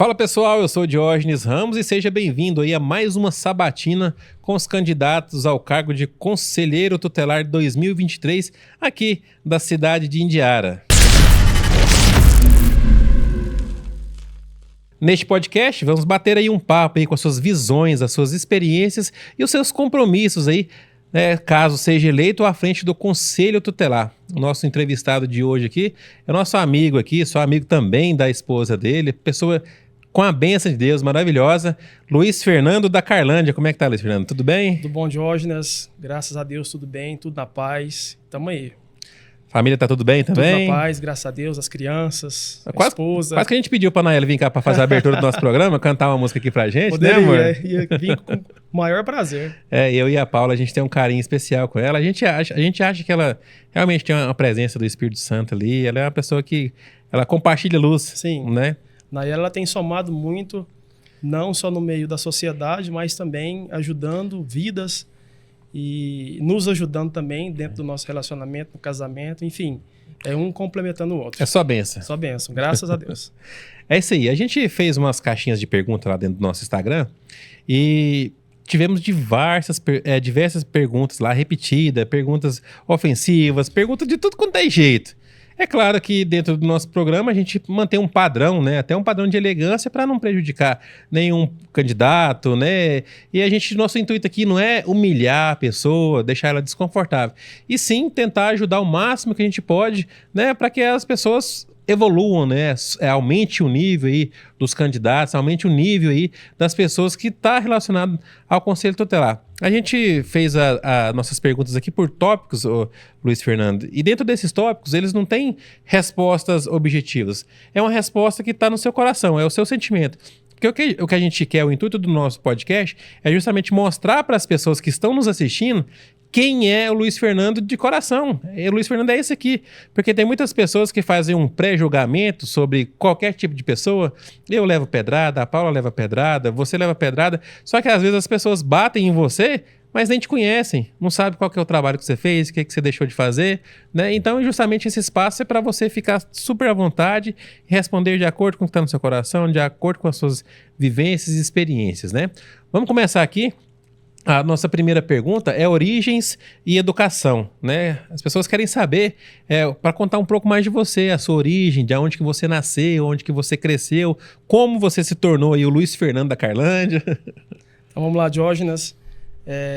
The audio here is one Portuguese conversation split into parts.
Fala pessoal, eu sou Diógenes Ramos e seja bem-vindo aí a mais uma sabatina com os candidatos ao cargo de Conselheiro Tutelar 2023 aqui da cidade de Indiara. Neste podcast, vamos bater aí um papo aí com as suas visões, as suas experiências e os seus compromissos aí, caso seja eleito à frente do Conselho Tutelar. O nosso entrevistado de hoje aqui é nosso amigo aqui, sou amigo também da esposa dele, pessoa com a bênção de Deus, maravilhosa, Luiz Fernando da Carlândia. Como é que tá, Luiz Fernando? Tudo bem? Tudo bom, Diógenes? Graças a Deus, tudo bem, tudo na paz. Tamo aí. Família tá tudo bem também? Tudo na paz, graças a Deus, as crianças, a esposa. Quase que a gente pediu pra Naela vir cá pra fazer a abertura do nosso programa, cantar uma música aqui pra gente, Poderia, né, amor? Ia vir com o maior prazer. Eu e a Paula, a gente tem um carinho especial com ela. A gente acha que ela realmente tem uma presença do Espírito Santo ali. Ela é uma pessoa que ela compartilha luz. Sim. Né? Naela, ela tem somado muito, não só no meio da sociedade, mas também ajudando vidas e nos ajudando também dentro do nosso relacionamento, no casamento, enfim. É um complementando o outro. É só bênção. Só bênção, graças a Deus. É isso aí. A gente fez umas caixinhas de perguntas lá dentro do nosso Instagram e tivemos diversas perguntas lá repetidas, perguntas ofensivas, perguntas de tudo quanto é jeito. É claro que dentro do nosso programa a gente mantém um padrão, né? Até um padrão de elegância para não prejudicar nenhum candidato, né? E nosso intuito aqui não é humilhar a pessoa, deixar ela desconfortável, e sim tentar ajudar o máximo que a gente pode, né? Para que as pessoas evoluam, né? Aumente o nível aí dos candidatos, aumente o nível aí das pessoas que estão relacionadas ao Conselho Tutelar. A gente fez as nossas perguntas aqui por tópicos, Luiz Fernando, e dentro desses tópicos eles não têm respostas objetivas. É uma resposta que está no seu coração, é o seu sentimento. Porque o que a gente quer, o intuito do nosso podcast, é justamente mostrar para as pessoas que estão nos assistindo quem é o Luiz Fernando de coração. O Luiz Fernando é esse aqui. Porque tem muitas pessoas que fazem um pré-julgamento sobre qualquer tipo de pessoa. Eu levo pedrada, a Paula leva pedrada, você leva pedrada. Só que às vezes as pessoas batem em você, mas nem te conhecem. Não sabe qual que é o trabalho que você fez, o que você deixou de fazer, né? Então, justamente esse espaço é para você ficar super à vontade e responder de acordo com o que está no seu coração, de acordo com as suas vivências e experiências, né? Vamos começar aqui. A nossa primeira pergunta é origens e educação, né? As pessoas querem saber, para contar um pouco mais de você, a sua origem, de onde que você nasceu, onde que você cresceu, como você se tornou aí o Luiz Fernando da Carlândia. Então vamos lá, Diógenes.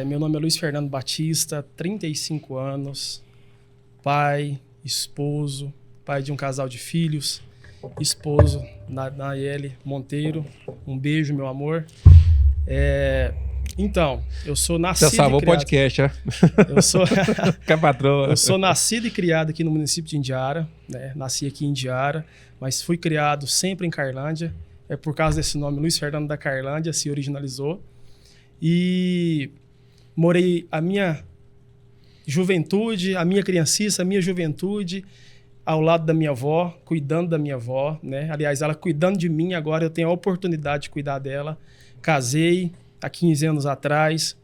Meu nome é Luiz Fernando Batista, 35 anos, pai, esposo, pai de um casal de filhos, esposo Naele Monteiro. Um beijo, meu amor. Então, eu sou nascido Você salvou o podcast, ó. Eu sou nascido e criado aqui no município de Indiara, né? Nasci aqui em Indiara, mas fui criado sempre em Carlândia. É por causa desse nome, Luiz Fernando da Carlândia, se originalizou. E morei a minha juventude, a minha criancice, a minha juventude ao lado da minha avó, cuidando da minha avó, né? Aliás, ela cuidando de mim, agora eu tenho a oportunidade de cuidar dela. Casei há 15 anos atrás,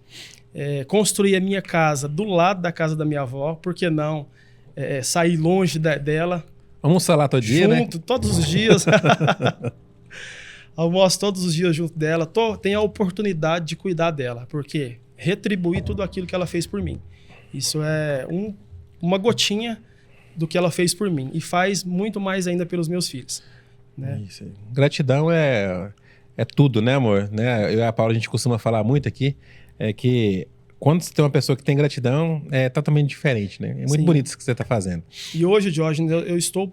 construí a minha casa do lado da casa da minha avó, por que não sair longe dela? Almoçar lá todo dia, né? Todos os dias. Almoço todos os dias junto dela. Tenho a oportunidade de cuidar dela, porque retribuir tudo aquilo que ela fez por mim. Isso é uma gotinha do que ela fez por mim e faz muito mais ainda pelos meus filhos. Né? Isso aí. Gratidão é tudo, né, amor? Né? Eu e a Paula, a gente costuma falar muito aqui, que quando você tem uma pessoa que tem gratidão, é totalmente diferente, né? É muito bonito isso que você está fazendo. E hoje, Diógenes, eu sou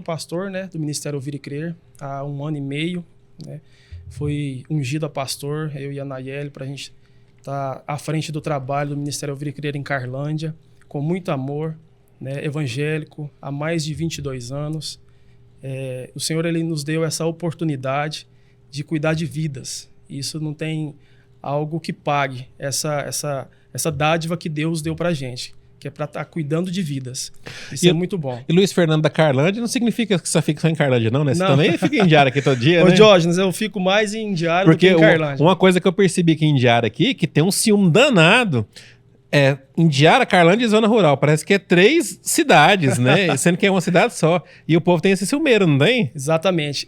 pastor, né, do Ministério Ouvir e Crer há 1 ano e meio, né? Fui ungido a pastor, eu e a Naele, para a gente estar à frente do trabalho do Ministério Ouvir e Crer em Carlândia, com muito amor, né, evangélico, há mais de 22 anos. O Senhor, ele nos deu essa oportunidade de cuidar de vidas. Isso não tem algo que pague essa dádiva que Deus deu pra gente, que é para estar cuidando de vidas. Isso é muito bom. E Luiz Fernando da Carlândia não significa que você fica só em Carlândia, não, né? Você também fica em Indiara aqui todo dia, né? Ô, Diógenes, eu fico mais em Indiara do que em Carlândia. Uma coisa que eu percebi aqui em Indiara aqui, que tem um ciúme danado, Indiara, Carlândia e Zona Rural. Parece que é 3 cidades, né? Sendo que é uma cidade só. E o povo tem esse ciumeiro, não tem? Exatamente.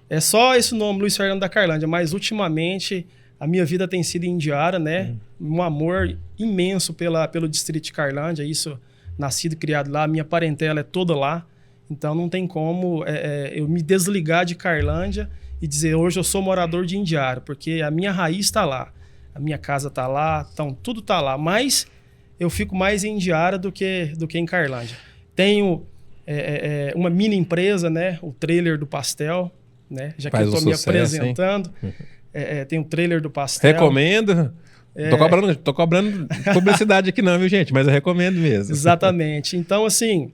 É só esse nome, Luiz Fernando da Carlândia, mas ultimamente a minha vida tem sido em Indiara, né? Um amor imenso pelo distrito de Carlândia, isso, nascido e criado lá, minha parentela é toda lá, então não tem como eu me desligar de Carlândia e dizer hoje eu sou morador de Indiara, porque a minha raiz está lá, a minha casa está lá, então tudo está lá, mas eu fico mais em Indiara do que em Carlândia. Tenho uma mini empresa, né? O Trailer do Pastel, né? Já que eu estou me apresentando. Tem o Trailer do Pastel. Recomendo. Tô cobrando publicidade aqui não, viu, gente? Mas eu recomendo mesmo. Exatamente. Então, assim,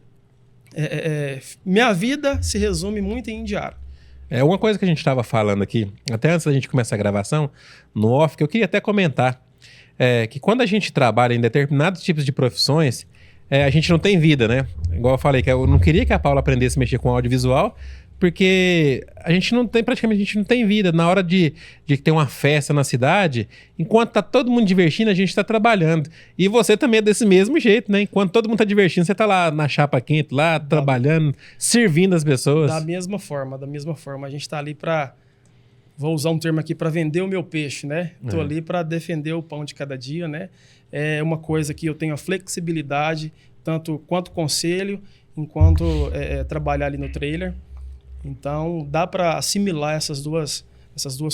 minha vida se resume muito em Indiara. Uma coisa que a gente estava falando aqui, até antes da gente começar a gravação, no off, que eu queria até comentar, que quando a gente trabalha em determinados tipos de profissões, a gente não tem vida, né? Igual eu falei, que eu não queria que a Paula aprendesse a mexer com audiovisual, porque praticamente a gente não tem vida. Na hora de ter uma festa na cidade, enquanto tá todo mundo divertindo, a gente tá trabalhando. E você também é desse mesmo jeito, né? Enquanto todo mundo tá divertindo, você tá lá na chapa quente, lá trabalhando, servindo as pessoas. Da mesma forma. A gente tá ali para, vou usar um termo aqui, para vender o meu peixe, né? Tô ali para defender o pão de cada dia, né? É uma coisa que eu tenho a flexibilidade, tanto quanto conselho, enquanto trabalhar ali no trailer. Então, dá para assimilar essas duas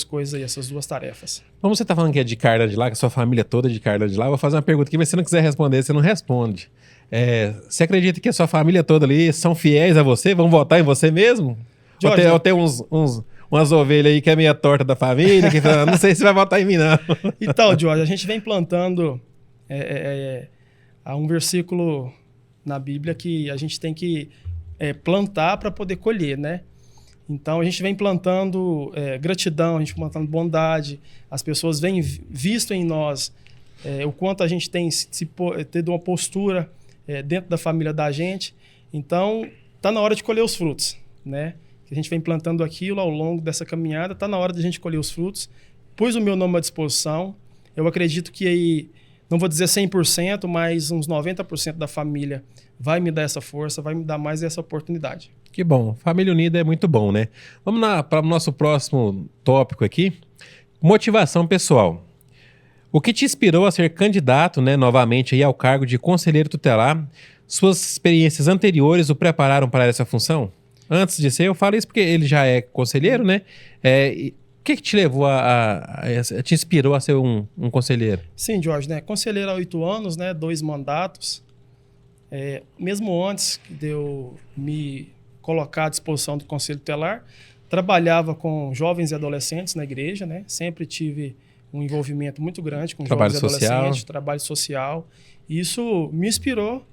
coisas aí, essas duas tarefas. Como você tá falando que é de Carla de lá, que a sua família toda é de Carla de lá, eu vou fazer uma pergunta aqui, mas se você não quiser responder, você não responde. Você acredita que a sua família toda ali são fiéis a você? Vão votar em você mesmo? Jorge, ou tem umas ovelhas aí que é meia torta da família, que fala, não sei se vai votar em mim, não. Então, Jorge, a gente vem plantando... há um versículo na Bíblia que a gente tem que plantar para poder colher, né? Então, a gente vem plantando gratidão, a gente vem plantando bondade, as pessoas vêm visto em nós o quanto a gente tem tido uma postura dentro da família da gente. Então, está na hora de colher os frutos, né? A gente vem plantando aquilo ao longo dessa caminhada, está na hora de a gente colher os frutos. Pus o meu nome à disposição. Eu acredito que aí, não vou dizer 100%, mas uns 90% da família vai me dar essa força, vai me dar mais essa oportunidade. Que bom. Família unida é muito bom, né? Vamos para o nosso próximo tópico aqui. Motivação pessoal. O que te inspirou a ser candidato, né, novamente aí ao cargo de conselheiro tutelar? Suas experiências anteriores o prepararam para essa função? Antes de ser, eu falo isso porque ele já é conselheiro, né? O que te levou te inspirou a ser um conselheiro? Sim, Jorge, né? Conselheiro há 8 anos, né? 2 mandatos. Mesmo antes de eu me colocar à disposição do Conselho Tutelar, trabalhava com jovens e adolescentes na igreja, né? Sempre tive um envolvimento muito grande com jovens e adolescentes, trabalho social. E isso me inspirou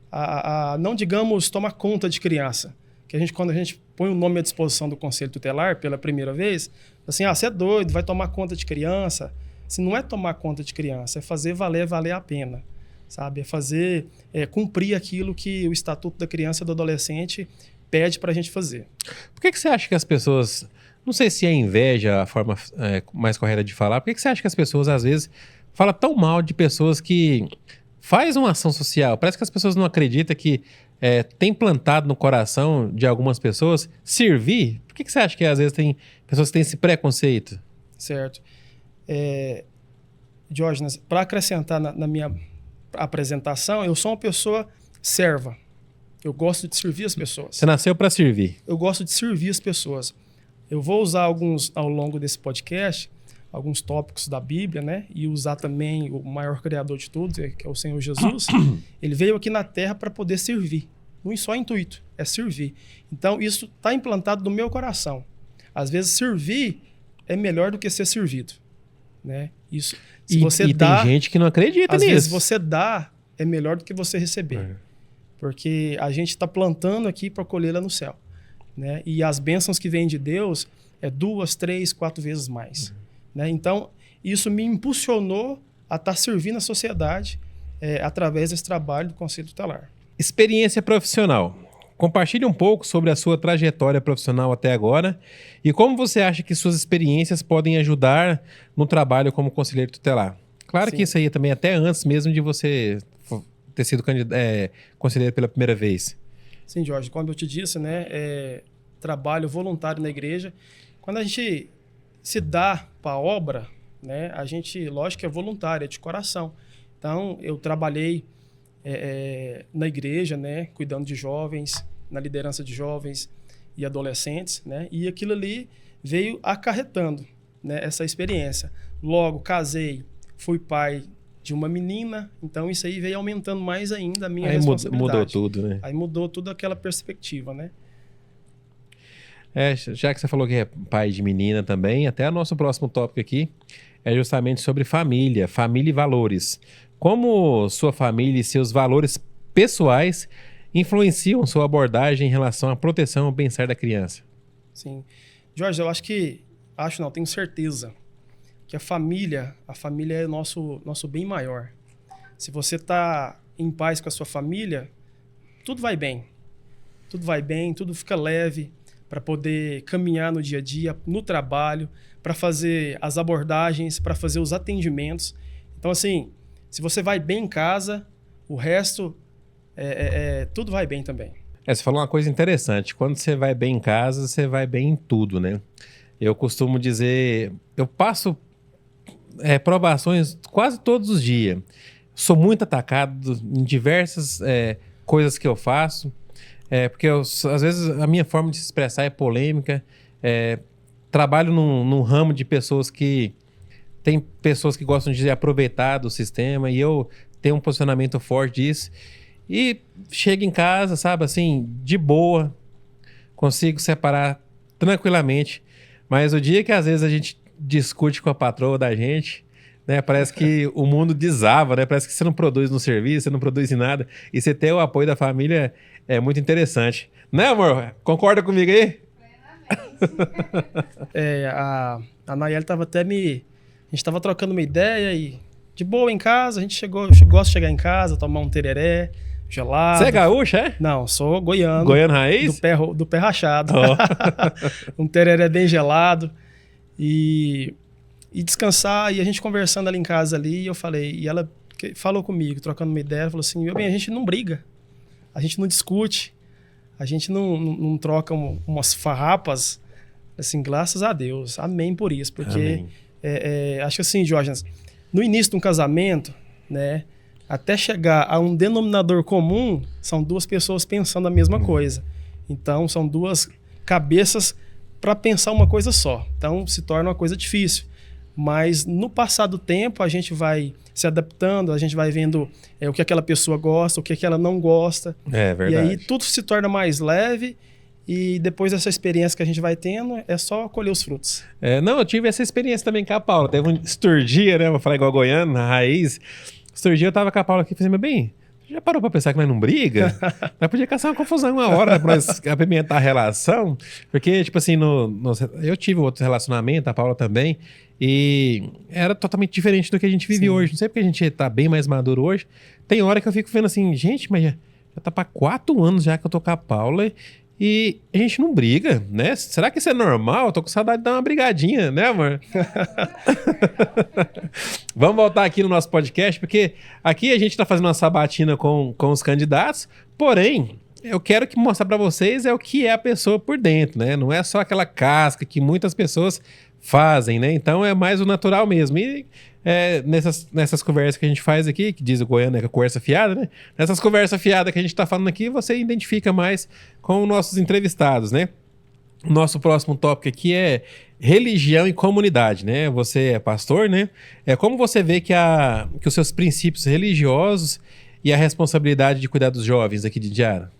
a não, digamos, tomar conta de criança. Que quando a gente põe o nome à disposição do Conselho Tutelar pela primeira vez, assim, você é doido, vai tomar conta de criança. Assim, não é tomar conta de criança, é fazer valer a pena, sabe? É fazer, cumprir aquilo que o Estatuto da Criança e do Adolescente pede para a gente fazer. Por que você acha que as pessoas, não sei se é inveja a forma mais correta de falar, por que você acha que as pessoas às vezes falam tão mal de pessoas que faz uma ação social? Parece que as pessoas não acreditam que tem plantado no coração de algumas pessoas servir. Por que você acha que às vezes tem pessoas que têm esse preconceito? Certo. Diógenes, para acrescentar na minha apresentação, eu sou uma pessoa serva. Eu gosto de servir as pessoas. Você nasceu para servir. Eu gosto de servir as pessoas. Eu vou usar alguns, ao longo desse podcast, alguns tópicos da Bíblia, né? E usar também o maior criador de tudo, que é o Senhor Jesus. Ele veio aqui na Terra para poder servir. Um só intuito, é servir. Então, isso está implantado no meu coração. Às vezes, servir é melhor do que ser servido, né? Isso. Se você dá, tem gente que não acredita nisso. Às vezes você dá, é melhor do que você receber. Porque a gente está plantando aqui para colher lá no céu, né? E as bênçãos que vêm de Deus é 2, 3, 4 vezes mais. Né? Então, isso me impulsionou a estar servindo a sociedade através desse trabalho do Conselho Tutelar. Experiência profissional. Compartilhe um pouco sobre a sua trajetória profissional até agora e como você acha que suas experiências podem ajudar no trabalho como conselheiro tutelar. Claro que isso aí também até antes mesmo de você ter sido conselheiro pela primeira vez. Sim, Jorge. Como eu te disse, né, trabalho voluntário na igreja. Quando a gente se dá para a obra, né, a gente, lógico que é voluntário, é de coração. Então, eu trabalhei na igreja, né, cuidando de jovens, na liderança de jovens e adolescentes, né, e aquilo ali veio acarretando, né, essa experiência. Logo, casei, fui pai de uma menina, então isso aí veio aumentando mais ainda a minha responsabilidade. Mudou tudo, né? Aí mudou tudo aquela perspectiva, né? Já que você falou que é pai de menina também, até o nosso próximo tópico aqui é justamente sobre família e valores. Como sua família e seus valores pessoais influenciam sua abordagem em relação à proteção ao bem-estar da criança? Sim. Jorge, eu tenho certeza que a família é nosso bem maior. Se você está em paz com a sua família, tudo vai bem. Tudo vai bem, tudo fica leve para poder caminhar no dia a dia, no trabalho, para fazer as abordagens, para fazer os atendimentos. Então, assim, se você vai bem em casa, o resto, tudo vai bem também. Você falou uma coisa interessante. Quando você vai bem em casa, você vai bem em tudo, né? Eu costumo dizer, eu passo provações quase todos os dias. Sou muito atacado em diversas coisas que eu faço, porque às vezes a minha forma de se expressar é polêmica. Trabalho num ramo de pessoas que tem pessoas que gostam de aproveitar do sistema, e eu tenho um posicionamento forte disso. E chego em casa, sabe, assim, de boa, consigo separar tranquilamente. Mas o dia que às vezes a gente discute com a patroa da gente, né, parece que o mundo desaba, né? Parece que você não produz no serviço, você não produz em nada. E você ter o apoio da família é muito interessante. Né, amor? Concorda comigo aí? A Nayeli estava a gente estava trocando uma ideia e de boa em casa, a gente gosta de chegar em casa, tomar um tereré gelado. Você é gaúcho, é? Não, sou goiano. Goiano raiz? Do pé rachado. Oh. Um tereré bem gelado. E descansar, e a gente conversando ali em casa ali, eu falei, e ela falou comigo, trocando uma ideia, falou assim, meu bem, a gente não briga, a gente não discute, a gente não troca umas farrapas, assim, graças a Deus, amém por isso, porque acho que assim, Diógenes, no início de um casamento, né, até chegar a um denominador comum, são duas pessoas pensando a mesma coisa, então são duas cabeças para pensar uma coisa só, então se torna uma coisa difícil. Mas no passar do tempo, a gente vai se adaptando, a gente vai vendo o que aquela pessoa gosta, o que ela não gosta. É verdade. E aí tudo se torna mais leve, e depois dessa experiência que a gente vai tendo, é só colher os frutos. Não, eu tive essa experiência também com a Paula. Teve um esturdia, né? Vou falar igual goiano, na raiz. Esturdia, eu tava com a Paula aqui e falei, meu bem, já parou pra pensar que nós não briga? Nós podia caçar uma confusão uma hora, né, pra nós apimentar a relação. Porque, tipo assim, eu tive outro relacionamento, a Paula também, e era totalmente diferente do que a gente vive hoje. Não sei porque a gente tá bem mais maduro hoje. Tem hora que eu fico vendo assim, gente, mas já tá pra 4 anos já que eu tô com a Paula e a gente não briga, né? Será que isso é normal? Eu tô com saudade de dar uma brigadinha, né, amor? Vamos voltar aqui no nosso podcast, porque aqui a gente tá fazendo uma sabatina com os candidatos, porém, eu quero mostrar pra vocês o que é a pessoa por dentro, né? Não é só aquela casca que muitas pessoas fazem, né? Então é mais o natural mesmo. E nessas conversas que a gente faz aqui, que diz o goiano, que é conversa fiada, né? Nessas conversas fiadas que a gente tá falando aqui, você identifica mais com os nossos entrevistados, né? O nosso próximo tópico aqui é religião e comunidade, né? Você é pastor, né? Como você vê que os seus princípios religiosos e a responsabilidade de cuidar dos jovens aqui de Indiara?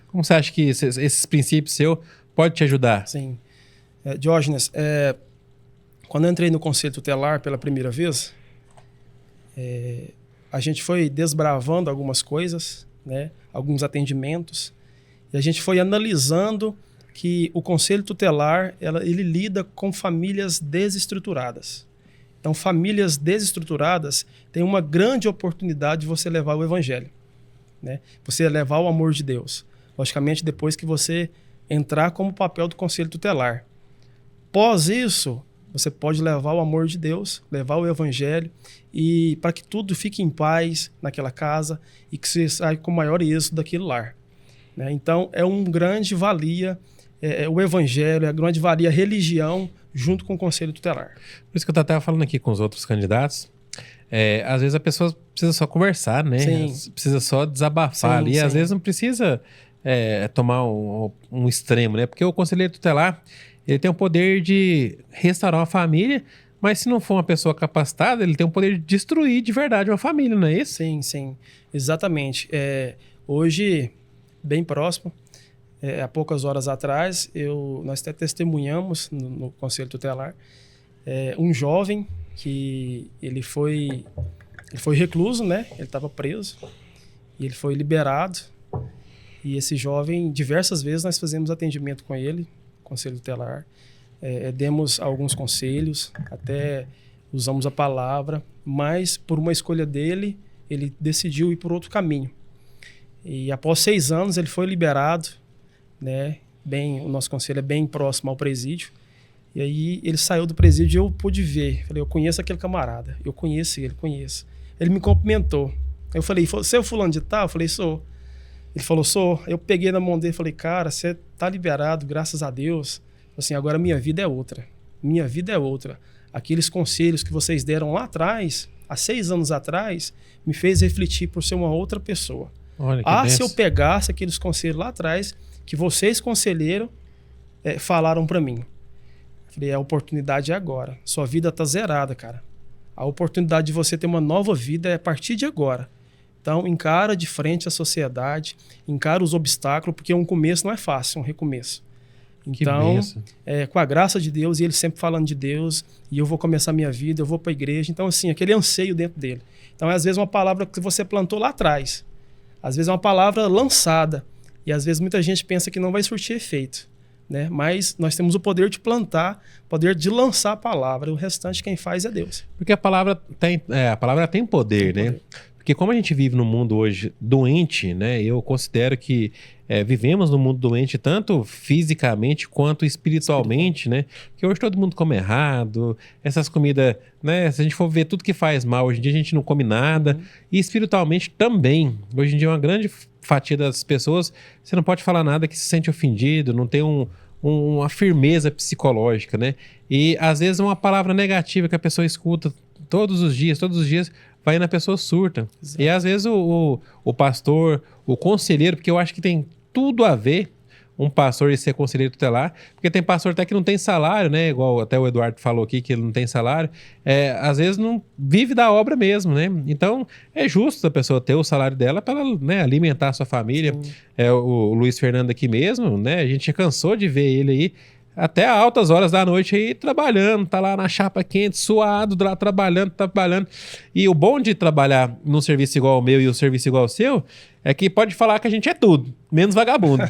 Como você acha que esses princípios seus podem te ajudar? Sim. Diógenes, quando eu entrei no Conselho Tutelar pela primeira vez, a gente foi desbravando algumas coisas, né? Alguns atendimentos, e a gente foi analisando que o Conselho Tutelar ele lida com famílias desestruturadas. Então, famílias desestruturadas têm uma grande oportunidade de você levar o Evangelho, né? Você levar o amor de Deus. Logicamente, depois que você entrar como papel do Conselho Tutelar. Pós isso, você pode levar o amor de Deus, levar o Evangelho, e para que tudo fique em paz naquela casa e que você saia com o maior êxito daquele lar, né? Então, é um grande valia o evangelho, a grande valia, a religião, junto com o conselho tutelar. Por isso que eu estava falando aqui com os outros candidatos. Às vezes a pessoa precisa só conversar, né? Sim. Precisa só desabafar ali. Às vezes não precisa tomar um extremo, né? Porque o conselheiro tutelar, ele tem o poder de restaurar uma família, mas se não for uma pessoa capacitada, ele tem o poder de destruir de verdade uma família, não é isso? Sim, sim. Exatamente. Hoje, bem próximo, há poucas horas atrás, nós até testemunhamos no Conselho Tutelar um jovem que ele foi recluso, né? Ele estava preso e ele foi liberado. E esse jovem, diversas vezes nós fizemos atendimento com ele, Conselho Tutelar. Demos alguns conselhos, até usamos a palavra, mas por uma escolha dele, ele decidiu ir por outro caminho. E após 6 anos ele foi liberado, né? O nosso conselho é bem próximo ao presídio. E aí ele saiu do presídio e eu pude ver. Falei, eu conheço aquele camarada, eu conheço ele, conheço. Ele me cumprimentou. Eu falei, você é o fulano de tal? Eu falei, sou. Ele falou, sou. Eu peguei na mão dele e falei, cara, você tá liberado, graças a Deus. Assim, agora minha vida é outra. Minha vida é outra. Aqueles conselhos que vocês deram lá atrás, há 6 anos atrás, me fez refletir por ser uma outra pessoa. Olha, se eu pegasse aqueles conselhos lá atrás, que vocês, conselheiro, falaram para mim. Falei, a oportunidade é agora. Sua vida tá zerada, cara. A oportunidade de você ter uma nova vida é a partir de agora. Então, encara de frente a sociedade, encara os obstáculos, porque um começo não é fácil, é um recomeço. Então, com a graça de Deus, e ele sempre falando de Deus, e eu vou começar minha vida, eu vou para a igreja. Então, assim, aquele anseio dentro dele. Então, às vezes, uma palavra que você plantou lá atrás. Às vezes, é uma palavra lançada. E, às vezes, muita gente pensa que não vai surtir efeito, né? Mas nós temos o poder de plantar, o poder de lançar a palavra. E o restante, quem faz é Deus. Porque a palavra tem poder, né? Porque como a gente vive num mundo hoje doente, né? Eu considero que vivemos num mundo doente tanto fisicamente quanto espiritualmente, né? Porque hoje todo mundo come errado, essas comidas, né? Se a gente for ver tudo que faz mal, hoje em dia a gente não come nada. E espiritualmente também. Hoje em dia uma grande fatia das pessoas, você não pode falar nada que se sente ofendido, não tem uma firmeza psicológica, né? E às vezes uma palavra negativa que a pessoa escuta todos os dias, vai na pessoa surta. Exato. E às vezes o pastor, o conselheiro, porque eu acho que tem tudo a ver um pastor e ser conselheiro tutelar, porque tem pastor até que não tem salário, né? Igual até o Eduardo falou aqui que ele não tem salário. Às vezes não vive da obra mesmo, né? Então é justo a pessoa ter o salário dela para ela, né, alimentar a sua família. O Luiz Fernando aqui mesmo, né? A gente cansou de ver ele aí até altas horas da noite aí trabalhando, tá lá na chapa quente, suado, lá trabalhando. E o bom de trabalhar num serviço igual ao meu e o serviço igual ao seu é que pode falar que a gente é tudo, menos vagabundo. Né?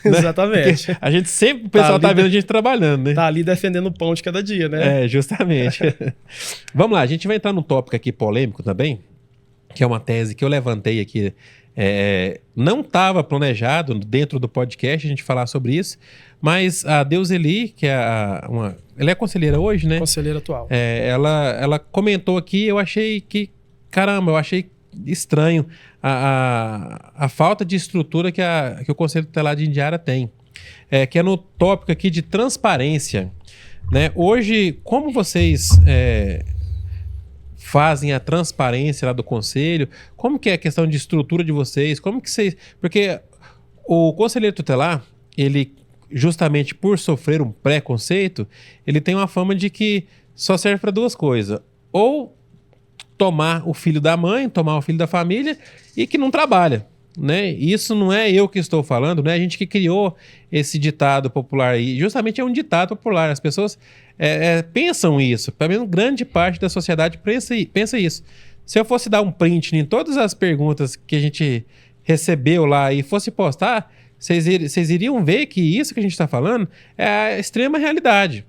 Exatamente. Porque a gente sempre, o pessoal tá vendo a gente trabalhando, né? Tá ali defendendo o pão de cada dia, né? Justamente. Vamos lá, a gente vai entrar num tópico aqui polêmico também, que é uma tese que eu levantei aqui. Não estava planejado dentro do podcast a gente falar sobre isso, mas a Deuseli, que ela é conselheira hoje, né? Conselheira atual. Ela comentou aqui, eu achei estranho a falta de estrutura que o Conselho Tutelar de Indiara tem, que é no tópico aqui de transparência, né? Hoje, como vocês fazem a transparência lá do conselho? Como que é a questão de estrutura de vocês? Como que vocês... Porque o conselheiro tutelar, ele, justamente por sofrer um preconceito, ele tem uma fama de que só serve para 2 coisas. Ou tomar o filho da mãe, tomar o filho da família e que não trabalha, né? Isso não é eu que estou falando, né? A gente que criou esse ditado popular e justamente é um ditado popular. As pessoas pensam isso. Pelo menos grande parte da sociedade pensa isso. Se eu fosse dar um print em todas as perguntas que a gente recebeu lá e fosse postar, vocês iriam ver que isso que a gente está falando é a extrema realidade.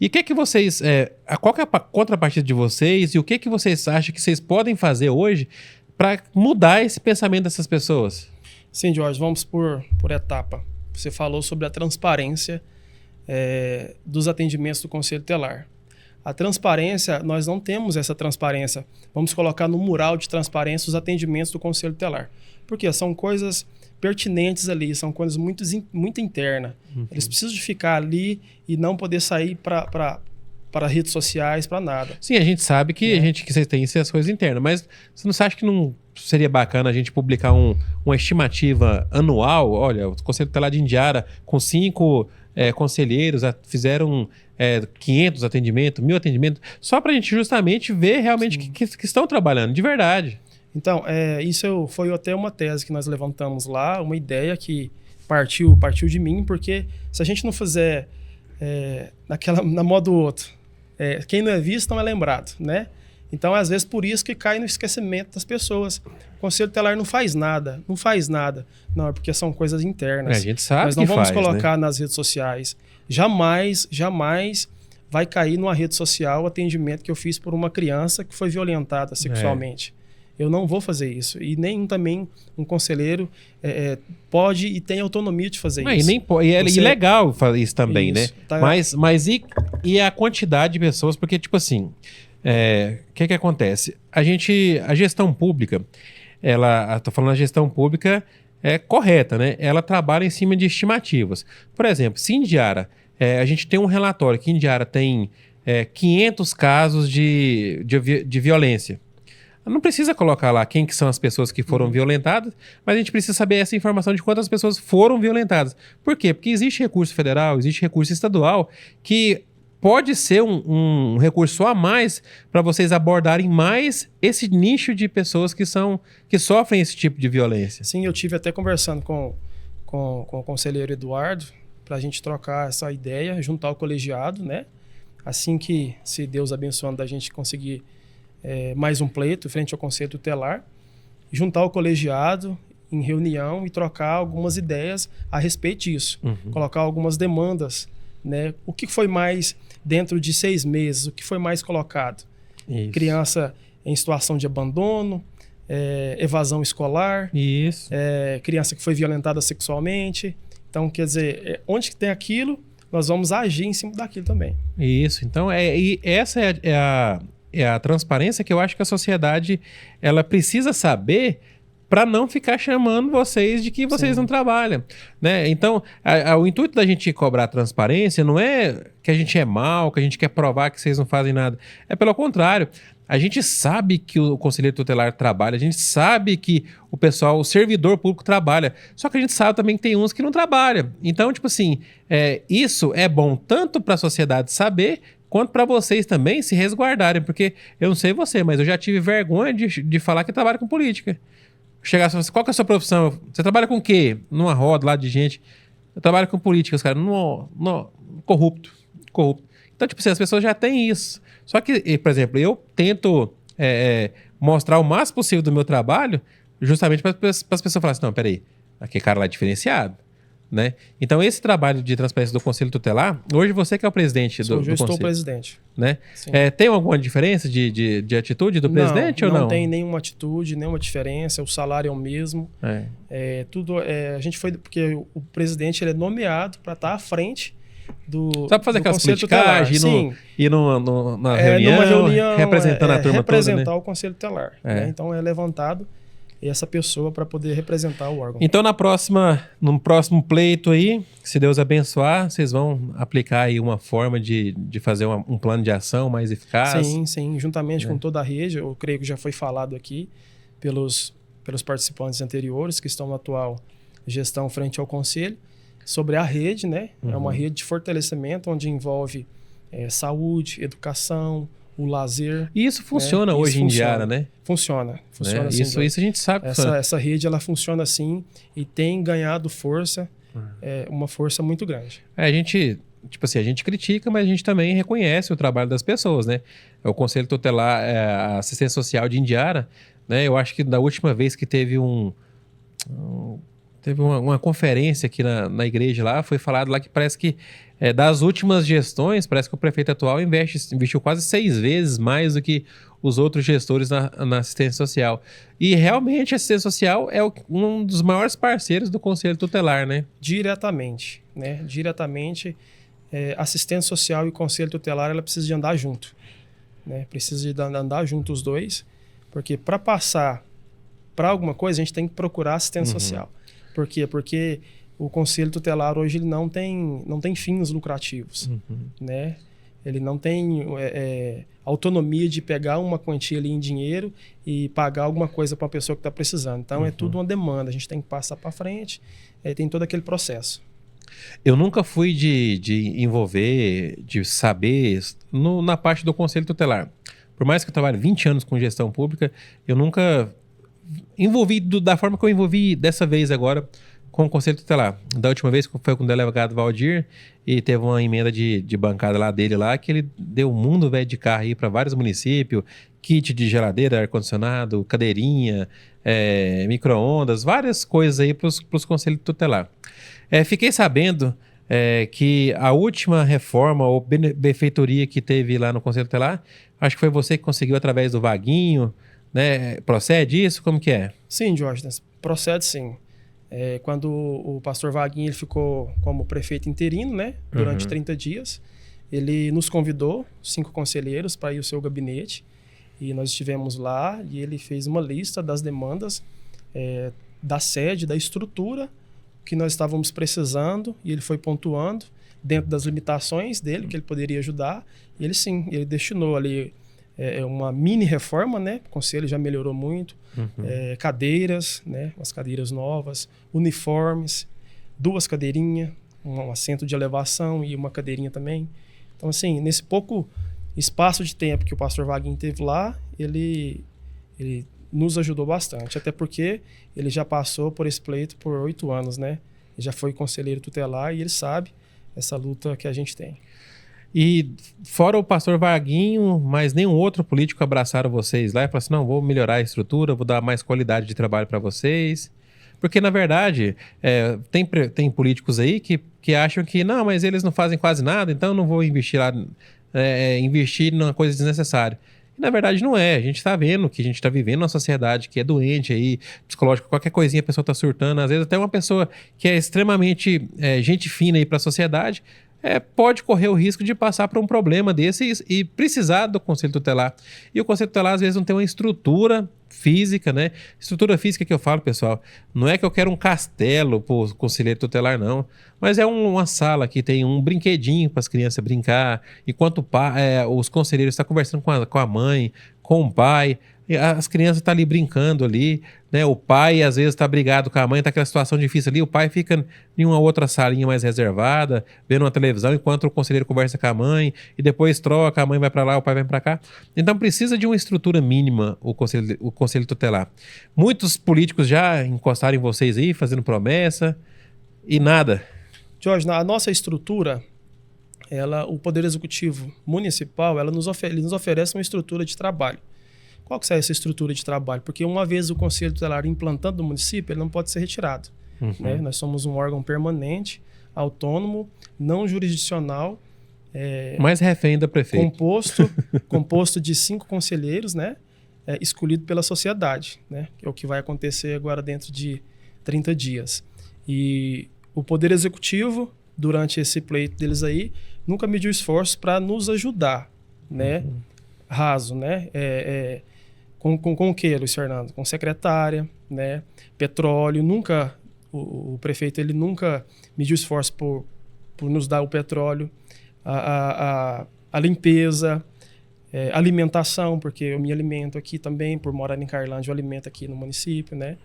E o que vocês... qual que é a contrapartida de vocês e o que vocês acham que vocês podem fazer hoje para mudar esse pensamento dessas pessoas? Sim, Jorge, vamos por etapa. Você falou sobre a transparência dos atendimentos do Conselho Tutelar. A transparência, nós não temos essa transparência. Vamos colocar no mural de transparência os atendimentos do Conselho Tutelar. Porque são coisas pertinentes ali, são coisas muito internas. Eles precisam de ficar ali e não poder sair para redes sociais, para nada. Sim, a gente sabe que que vocês têm essas coisas internas, mas você não acha que não seria bacana a gente publicar uma estimativa anual? Olha, o Conselho Tutelar de Indiara, com 5 conselheiros, fizeram 500 atendimentos, 1000 atendimentos, só para a gente justamente ver realmente que estão trabalhando, de verdade. Então, isso foi até uma tese que nós levantamos lá, uma ideia que partiu de mim, porque se a gente não fizer na moda do outro, quem não é visto não é lembrado, né? Então, às vezes, por isso que cai no esquecimento das pessoas. O Conselho Tutelar não faz nada. Não, é porque são coisas internas. A gente sabe Nós não que vamos faz, colocar né? nas redes sociais. Jamais vai cair numa rede social o atendimento que eu fiz por uma criança que foi violentada sexualmente. Eu não vou fazer isso. E nem também um conselheiro pode e tem autonomia de fazer isso. E é ilegal fazer isso também, Isso, né? tá. Mas e a quantidade de pessoas? Porque, tipo assim, o que acontece? A gestão pública, tô falando a gestão pública correta, né? Ela trabalha em cima de estimativas. Por exemplo, se Indiara, a gente tem um relatório que Indiara tem 500 casos de violência. Não precisa colocar lá quem que são as pessoas que foram violentadas, mas a gente precisa saber essa informação de quantas pessoas foram violentadas. Por quê? Porque existe recurso federal, existe recurso estadual, que pode ser um recurso a mais para vocês abordarem mais esse nicho de pessoas que sofrem esse tipo de violência. Sim, eu tive até conversando com o conselheiro Eduardo para a gente trocar essa ideia, juntar o colegiado, né? Assim que, se Deus abençoando, da gente conseguir mais um pleito frente ao Conselho Tutelar, juntar o colegiado em reunião e trocar algumas ideias a respeito disso. Colocar algumas demandas, né? O que foi mais dentro de 6 meses, o que foi mais colocado? Isso. Criança em situação de abandono, evasão escolar, Isso. Criança que foi violentada sexualmente. Então, quer dizer, onde que tem aquilo, nós vamos agir em cima daquilo também. Isso. Então, e essa é a transparência que eu acho que a sociedade ela precisa saber para não ficar chamando vocês de que vocês não trabalham, né? Então, o intuito da gente cobrar transparência não é que a gente é mal, que a gente quer provar que vocês não fazem nada. É pelo contrário. A gente sabe que o conselheiro tutelar trabalha, a gente sabe que o servidor público trabalha, só que a gente sabe também que tem uns que não trabalham. Então, tipo assim, isso é bom tanto para a sociedade saber, quanto para vocês também se resguardarem, porque eu não sei você, mas eu já tive vergonha de falar que trabalho com política. Chegar e falar assim, qual que é a sua profissão? Você trabalha com o quê? Numa roda lá de gente. Eu trabalho com política, os caras, corrupto. Então, tipo assim, as pessoas já têm isso. Só que, por exemplo, eu tento mostrar o máximo possível do meu trabalho justamente para as pessoas falarem assim, não, peraí, aquele cara lá é diferenciado, né? Então, esse trabalho de transparência do Conselho Tutelar, hoje você que é o presidente do Conselho. Hoje eu estou presidente. Né? Tem alguma diferença de atitude do presidente ou não? Não tem nenhuma atitude, nenhuma diferença, o salário é o mesmo. Tudo, a gente foi, porque o presidente ele é nomeado para estar à frente do Só para fazer aquelas politicagens, ir numa reunião, representando a turma representar toda, né? o Conselho Tutelar. Né? Então é levantado essa pessoa para poder representar o órgão. Então no próximo pleito aí, se Deus abençoar, vocês vão aplicar aí uma forma de fazer um plano de ação mais eficaz? Sim, juntamente com toda a rede, eu creio que já foi falado aqui pelos participantes anteriores que estão na atual gestão frente ao Conselho, sobre a rede, né? É uma rede de fortalecimento onde envolve saúde, educação, o lazer. E isso funciona hoje em Indiara, né? Funciona assim. Isso a gente sabe que essa rede ela funciona assim e tem ganhado força, uma força muito grande. A gente critica, mas a gente também reconhece o trabalho das pessoas, né? O Conselho Tutelar, a Assistência Social de Indiara, né? Eu acho que da última vez que teve uma conferência aqui na igreja lá, foi falado lá que parece que das últimas gestões, parece que o prefeito atual investiu quase 6 vezes mais do que os outros gestores na assistência social. E realmente a assistência social é um dos maiores parceiros do Conselho Tutelar, né? Diretamente, né? assistente social e conselho tutelar, ela precisa de andar junto, né? Precisa de andar junto os dois, porque para passar para alguma coisa, a gente tem que procurar assistente social. Por quê? Porque o conselho tutelar hoje ele não tem fins lucrativos, né? Ele não tem autonomia de pegar uma quantia ali em dinheiro e pagar alguma coisa para uma pessoa que está precisando. Então, é tudo uma demanda. A gente tem que passar para frente, tem todo aquele processo. Eu nunca fui de envolver, de saber na parte do conselho tutelar. Por mais que eu trabalhe 20 anos com gestão pública, eu nunca envolvi da forma que eu envolvi dessa vez agora com o conselho tutelar. Da última vez foi com o delegado Valdir e teve uma emenda de bancada lá dele lá que ele deu um mundo velho de carro aí para vários municípios, kit de geladeira, ar-condicionado, cadeirinha, micro-ondas, várias coisas aí para os conselhos tutelar. Fiquei sabendo que a última reforma ou benfeitoria que teve lá no conselho tutelar, acho que foi você que conseguiu através do Vaguinho, né? Procede isso? Como que é? Sim, Diógenes, procede sim. Quando o pastor Vaguinho ele ficou como prefeito interino, né, durante 30 dias, ele nos convidou, 5 conselheiros, para ir ao seu gabinete, e nós estivemos lá e ele fez uma lista das demandas da sede, da estrutura que nós estávamos precisando, e ele foi pontuando dentro das limitações dele, que ele poderia ajudar, e ele destinou ali uma mini reforma, né? O conselho já melhorou muito. Cadeiras, né? Umas cadeiras novas, uniformes, 2 cadeirinhas, um assento de elevação e uma cadeirinha também. Então, assim, nesse pouco espaço de tempo que o pastor Vaguinho teve lá, ele nos ajudou bastante, até porque ele já passou por esse pleito por 8 anos, né? Ele já foi conselheiro tutelar e ele sabe essa luta que a gente tem. E fora o pastor Vaguinho, mas nenhum outro político abraçaram vocês lá e falaram assim, não, vou melhorar a estrutura, vou dar mais qualidade de trabalho para vocês. Porque, na verdade, tem políticos aí que acham que, não, mas eles não fazem quase nada, então eu não vou investir lá, investir numa coisa desnecessária. E, na verdade, não é. A gente está vendo que a gente está vivendo uma sociedade que é doente aí, psicológica, qualquer coisinha a pessoa está surtando. Às vezes até uma pessoa que é extremamente gente fina aí para a sociedade, pode correr o risco de passar por um problema desse e precisar do conselho tutelar. E o conselho tutelar, às vezes, não tem uma estrutura física, né? Estrutura física que eu falo, pessoal, não é que eu quero um castelo para o conselheiro tutelar, não. Mas é uma sala que tem um brinquedinho para as crianças brincar, enquanto os conselheiros estão conversando com a mãe, com o pai, as crianças estão ali brincando ali, né? O pai às vezes está brigado com a mãe, está aquela situação difícil ali, o pai fica em uma outra salinha mais reservada, vendo uma televisão, enquanto o conselheiro conversa com a mãe, e depois troca, a mãe vai para lá, o pai vem para cá. Então precisa de uma estrutura mínima o conselho tutelar. Muitos políticos já encostaram em vocês aí, fazendo promessa, e nada. Jorge, a nossa estrutura, o Poder Executivo Municipal, ele nos oferece uma estrutura de trabalho. Qual que é essa estrutura de trabalho? Porque uma vez o Conselho Tutelar implantando no município, ele não pode ser retirado. Né? Nós somos um órgão permanente, autônomo, não jurisdicional. Mais refém da prefeita. Composto de 5 conselheiros, né? Escolhido pela sociedade, né? Que é o que vai acontecer agora dentro de 30 dias. E o Poder Executivo, durante esse pleito deles aí, nunca mediu esforço para nos ajudar, né? Raso, né? Com o que, Luiz Fernando? Com secretária, né? Petróleo, nunca... O prefeito ele nunca mediu esforço por nos dar o petróleo, a limpeza, alimentação, porque eu me alimento aqui também, por morar em Carlândia, eu alimento aqui no município, né?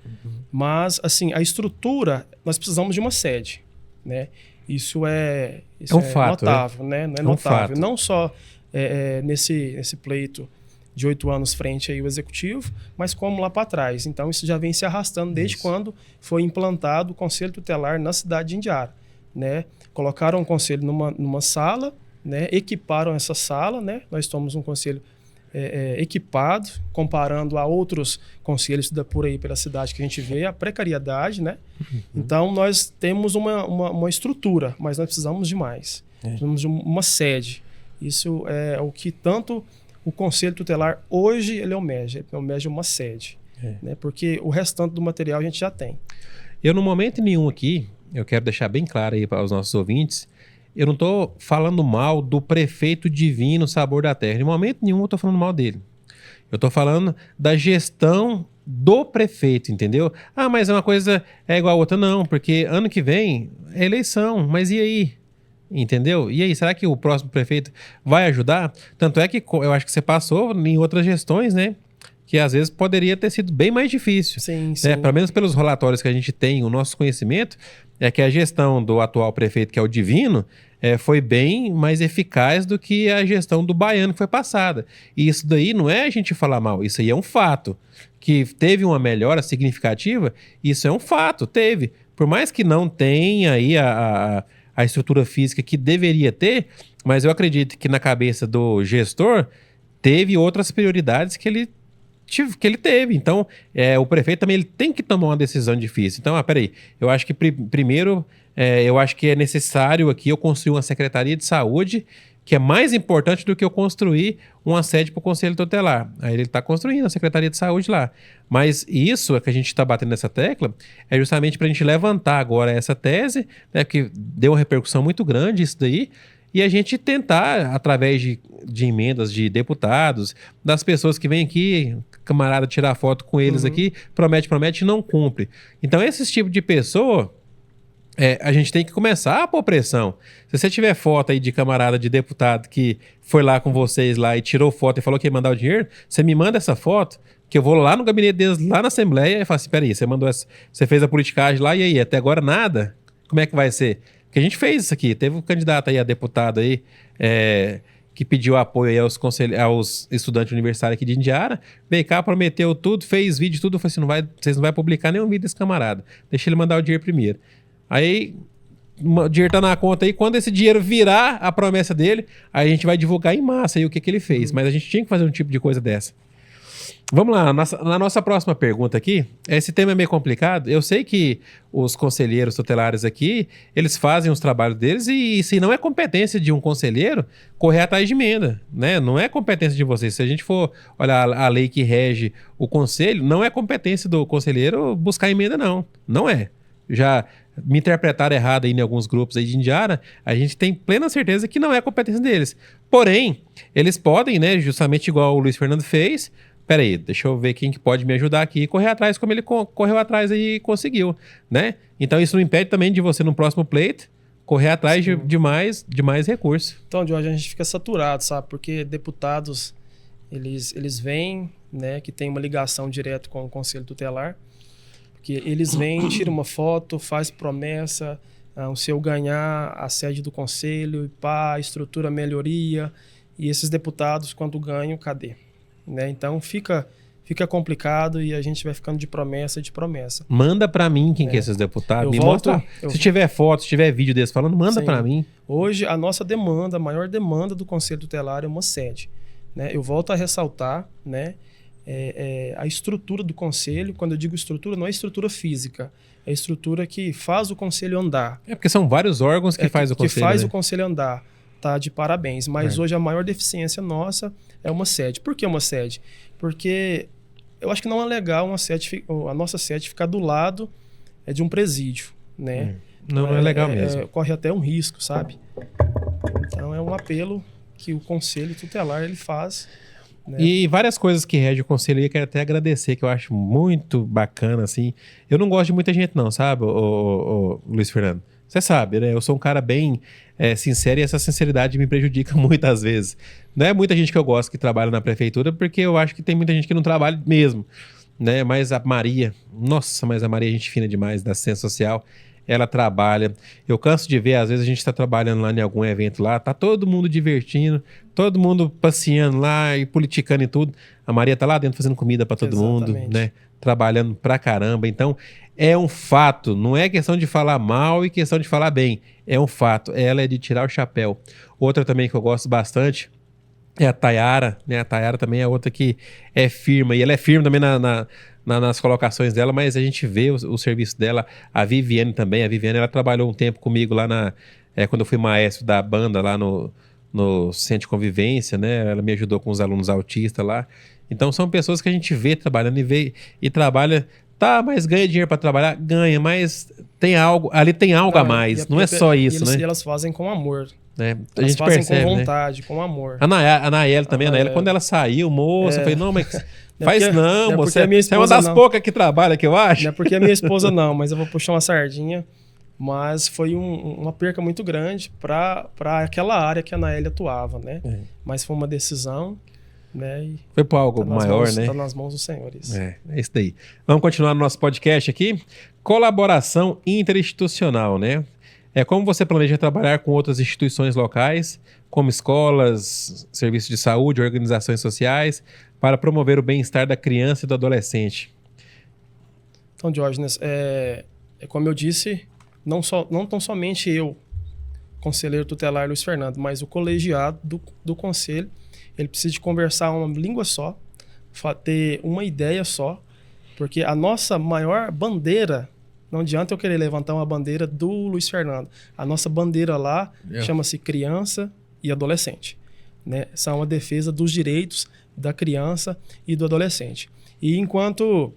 Mas, assim, a estrutura, nós precisamos de uma sede, né? Isso é um fato, notável, né? Não é notável. Fato. Não só nesse pleito de 8 anos frente aí o executivo, mas como lá para trás. Então, isso já vem se arrastando desde quando foi implantado o Conselho Tutelar na cidade de Indiara, né? Colocaram o conselho numa sala, né? Equiparam essa sala, né? Nós somos um conselho equipado, comparando a outros conselhos por aí pela cidade que a gente vê, a precariedade, né? Então, nós temos uma estrutura, mas nós precisamos de mais. Precisamos de uma sede. Isso é o que tanto o Conselho Tutelar hoje ele almeja uma sede, né? Porque o restante do material a gente já tem. Eu, no momento nenhum aqui, eu quero deixar bem claro aí para os nossos ouvintes, eu não tô falando mal do prefeito Divino Sabor da Terra. Em momento nenhum eu tô falando mal dele. Eu tô falando da gestão do prefeito, entendeu? Ah, mas é uma coisa é igual a outra. Não, porque ano que vem é eleição. Mas e aí? Entendeu? E aí, será que o próximo prefeito vai ajudar? Tanto é que eu acho que você passou em outras gestões, né? Que às vezes poderia ter sido bem mais difícil. Sim, Né? sim. Pelo menos pelos relatórios que a gente tem, o nosso conhecimento é que a gestão do atual prefeito, que é o Divino, foi bem mais eficaz do que a gestão do Baiano que foi passada. E isso daí não é a gente falar mal, isso aí é um fato. Que teve uma melhora significativa, isso é um fato, teve. Por mais que não tenha aí a estrutura física que deveria ter, mas eu acredito que na cabeça do gestor teve outras prioridades que ele teve. Então, o prefeito também ele tem que tomar uma decisão difícil. Então, peraí, eu acho que primeiro, eu acho que é necessário aqui eu construir uma Secretaria de Saúde, que é mais importante do que eu construir uma sede para o Conselho Tutelar. Aí ele está construindo a Secretaria de Saúde lá. Mas isso é que a gente está batendo nessa tecla, é justamente para a gente levantar agora essa tese, né, que deu uma repercussão muito grande isso daí, e a gente tentar, através de emendas de deputados, das pessoas que vêm aqui, camarada, tirar foto com eles aqui, promete e não cumpre. Então, esse tipo de pessoa, a gente tem que começar a pôr pressão. Se você tiver foto aí de camarada, de deputado que foi lá com vocês lá e tirou foto e falou que ia mandar o dinheiro, você me manda essa foto, que eu vou lá no gabinete deles, lá na Assembleia, e falo assim, peraí, você fez a politicagem lá, e aí, até agora nada? Como é que vai ser? Porque a gente fez isso aqui, teve um candidato aí a deputado aí, que pediu apoio aí aos estudantes universitários aqui de Indiara, veio cá, prometeu tudo, fez vídeo, tudo, eu falei assim, vocês não vão publicar nenhum vídeo desse camarada, deixa ele mandar o dinheiro primeiro. Aí, o dinheiro tá na conta aí, quando esse dinheiro virar a promessa dele, aí a gente vai divulgar em massa aí o que ele fez, mas a gente tinha que fazer um tipo de coisa dessa. Vamos lá, na nossa próxima pergunta aqui, esse tema é meio complicado, eu sei que os conselheiros tutelares aqui, eles fazem os trabalhos deles e se não é competência de um conselheiro, correr atrás de emenda, né? Não é competência de vocês. Se a gente for olhar a lei que rege o conselho, não é competência do conselheiro buscar emenda, não. Não é. Já me interpretaram errado aí em alguns grupos aí de Indiara, a gente tem plena certeza que não é competência deles. Porém, eles podem, né, justamente igual o Luiz Fernando fez, peraí, deixa eu ver quem que pode me ajudar aqui e correr atrás como ele correu atrás e conseguiu, né? Então isso não impede também de você no próximo pleito correr atrás de mais recursos. Então, Jorge, a gente fica saturado, sabe? Porque deputados, eles vêm, né, que tem uma ligação direta com o Conselho Tutelar, porque eles vêm, tiram uma foto, faz promessa, se eu ganhar a sede do Conselho, pá, estrutura melhoria, e esses deputados, quando ganham, cadê? Né? Então fica complicado e a gente vai ficando de promessa. Manda pra mim quem que é esses deputados. Me mostra. Se tiver foto, se tiver vídeo desse falando, manda pra mim. Hoje a nossa demanda, a maior demanda do Conselho Tutelar é uma sede. Né? Eu volto a ressaltar, né, a estrutura do Conselho. Quando eu digo estrutura, não é estrutura física. É a estrutura que faz o Conselho andar. Porque são vários órgãos que faz o Conselho. Que faz o Conselho andar. Tá de parabéns. Mas hoje a maior deficiência nossa é uma sede. Por que uma sede? Porque eu acho que não é legal a nossa sede ficar do lado de um presídio, né? Não é legal mesmo. Corre até um risco, sabe? Então é um apelo que o Conselho Tutelar ele faz. Né? E várias coisas que rege o Conselho eu quero até agradecer, que eu acho muito bacana, assim. Eu não gosto de muita gente não, sabe, o Luiz Fernando? Você sabe, né? Eu sou um cara bem sincero e essa sinceridade me prejudica muitas vezes. Não é muita gente que eu gosto que trabalha na prefeitura, porque eu acho que tem muita gente que não trabalha mesmo, né? Mas a Maria, nossa, mas a Maria é gente fina demais, da assistência social, ela trabalha. Eu canso de ver, às vezes a gente está trabalhando lá em algum evento lá, tá todo mundo divertindo, todo mundo passeando lá e politicando e tudo. A Maria tá lá dentro fazendo comida para todo mundo, né? Trabalhando pra caramba. Então, é um fato, não é questão de falar mal e questão de falar bem. É um fato, ela é de tirar o chapéu. Outra também que eu gosto bastante é a Tayara, né? A Tayara também é outra que é firme, e ela é firme também nas colocações dela, mas a gente vê o serviço dela. A Viviane também, ela trabalhou um tempo comigo lá quando eu fui maestro da banda lá no Centro de Convivência, né? Ela me ajudou com os alunos autistas lá. Então são pessoas que a gente vê trabalhando e trabalha Tá, mas ganha dinheiro para trabalhar? Ganha, mas tem algo, ali tem algo a mais. Não é só isso, né? E elas fazem com amor. A Elas gente fazem percebe, com né? vontade, com amor. A Nayeli também, a Nayeli, quando ela saiu, moça, eu falei, não, mas faz porque- não, não é moça. porque a minha Você é uma esposa das não. poucas que trabalha, que eu acho. Não é porque a minha esposa não, mas eu vou puxar uma sardinha. Mas foi uma perca muito grande para aquela área que a Naeli atuava, né? Mas foi uma decisão, né? E Foi por algo maior, né? Tá nas mãos dos senhores. É isso daí. Vamos continuar no nosso podcast aqui. Colaboração interinstitucional, né? É como você planeja trabalhar com outras instituições locais, como escolas, serviços de saúde, organizações sociais, para promover o bem-estar da criança e do adolescente. Então, Diógenes, como eu disse, não tão somente eu, conselheiro tutelar Luiz Fernando, mas o colegiado do conselho, ele precisa de conversar uma língua só, ter uma ideia só, porque a nossa maior bandeira, não adianta eu querer levantar uma bandeira do Luiz Fernando, a nossa bandeira lá chama-se criança e adolescente, né? São a defesa dos direitos da criança e do adolescente. E enquanto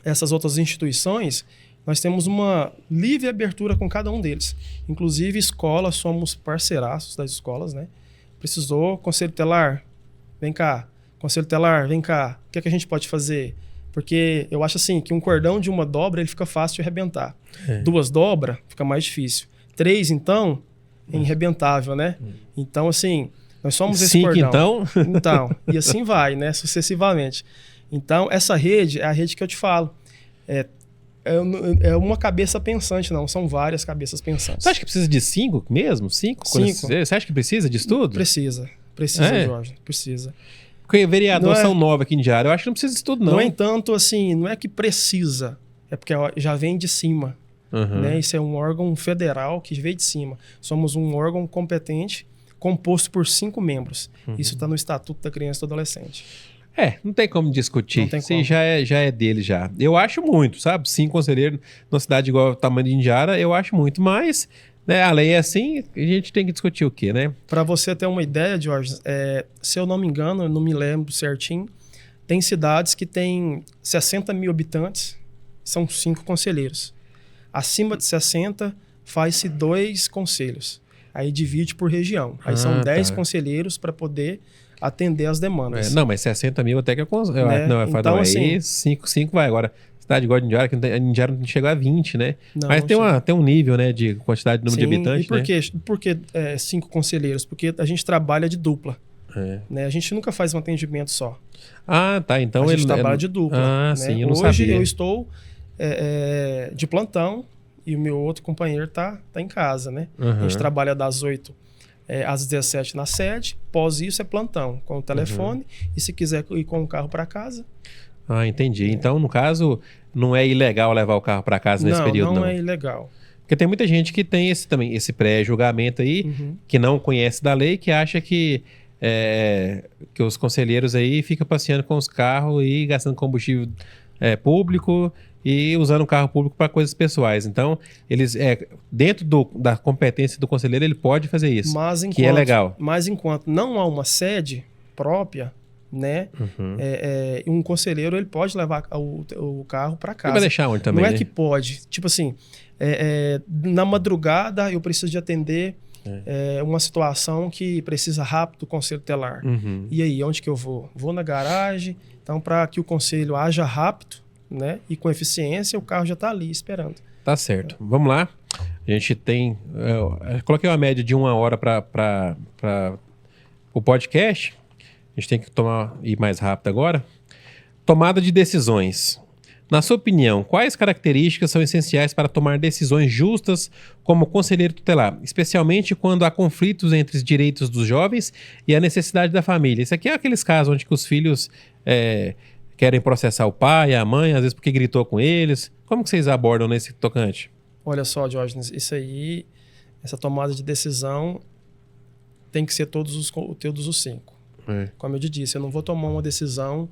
essas outras instituições, nós temos uma livre abertura com cada um deles. Inclusive, escolas, somos parceiraços das escolas, né? Precisou, conselho tutelar, vem cá. Conselho tutelar, vem cá. O que é que a gente pode fazer? Porque eu acho assim, que um cordão de uma dobra, ele fica fácil de arrebentar. 2 dobras, fica mais difícil. 3, então, é irrebentável, né? Então, assim, nós somos esse 5, cordão. então? Então, e assim vai, né? Sucessivamente. Então, essa rede é a rede que eu te falo. É uma cabeça pensante, não. São várias cabeças pensantes. Você acha que precisa de 5 mesmo? 5? Você acha que precisa disso tudo? Precisa, Jorge. Precisa. Porque vereador são 9 aqui em Diário. Eu acho que não precisa disso tudo, não. Não é tanto assim, não é que precisa. É porque já vem de cima. Né? Isso é um órgão federal que veio de cima. Somos um órgão competente, composto por 5 membros. Isso está no Estatuto da Criança e do Adolescente. Não tem como discutir. Não tem Isso como. já é dele já. Eu acho muito, sabe? 5 conselheiros numa cidade igual ao tamanho de Indiara, eu acho muito. Mas, né, a lei é assim, a gente tem que discutir o quê, né? Para você ter uma ideia, Jorge, se eu não me engano, eu não me lembro certinho, tem cidades que têm 60 mil habitantes, são 5 conselheiros. Acima de 60, faz-se 2 conselhos. Aí divide por região. Aí são 10 conselheiros para poder atender as demandas. Não, mas 60 mil até que eu consigo. Né? Não, então, aí assim, 5 vai agora. Cidade igual de Indiara, que Indiara não chegou a 20, né? Não, mas tem um nível, né, de quantidade de número de habitantes, e por quê? Por que 5 conselheiros? Porque a gente trabalha de dupla. Né? A gente nunca faz um atendimento só. Ah, tá. Então a gente trabalha de dupla. Né? Sim, eu não Hoje sabia. eu estou de plantão e o meu outro companheiro tá em casa, né? A gente trabalha das 8 às 17 na sede. Após isso é plantão com o telefone. E se quiser ir com o carro para casa... Ah, entendi. Então, no caso, não é ilegal levar o carro para casa nesse período, não? Não é ilegal. Porque tem muita gente que tem esse pré-julgamento aí, que não conhece da lei, que acha que os conselheiros aí ficam passeando com os carros e gastando combustível público e usando o carro público para coisas pessoais. Então, eles dentro da competência do conselheiro, ele pode fazer isso, que é legal. Mas enquanto não há uma sede própria, né? Um conselheiro ele pode levar o carro para casa. E vai deixar onde também, não é né? que pode. Tipo assim, na madrugada eu preciso de atender uma situação que precisa rápido do conselho tutelar. E aí, onde que eu vou? Vou na garagem. Então, para que o conselho haja rápido, né? E com eficiência, o carro já está ali esperando. Tá certo. Vamos lá. A gente tem... eu coloquei uma média de 1 hora para o podcast. A gente tem que ir mais rápido agora. Tomada de decisões. Na sua opinião, quais características são essenciais para tomar decisões justas como conselheiro tutelar, especialmente quando há conflitos entre os direitos dos jovens e a necessidade da família? Isso aqui é aqueles casos onde que os filhos querem processar o pai, a mãe, às vezes porque gritou com eles. Como que vocês abordam nesse tocante? Olha só, Diógenes, essa tomada de decisão tem que ser todos os 5. Como eu te disse, eu não vou tomar uma decisão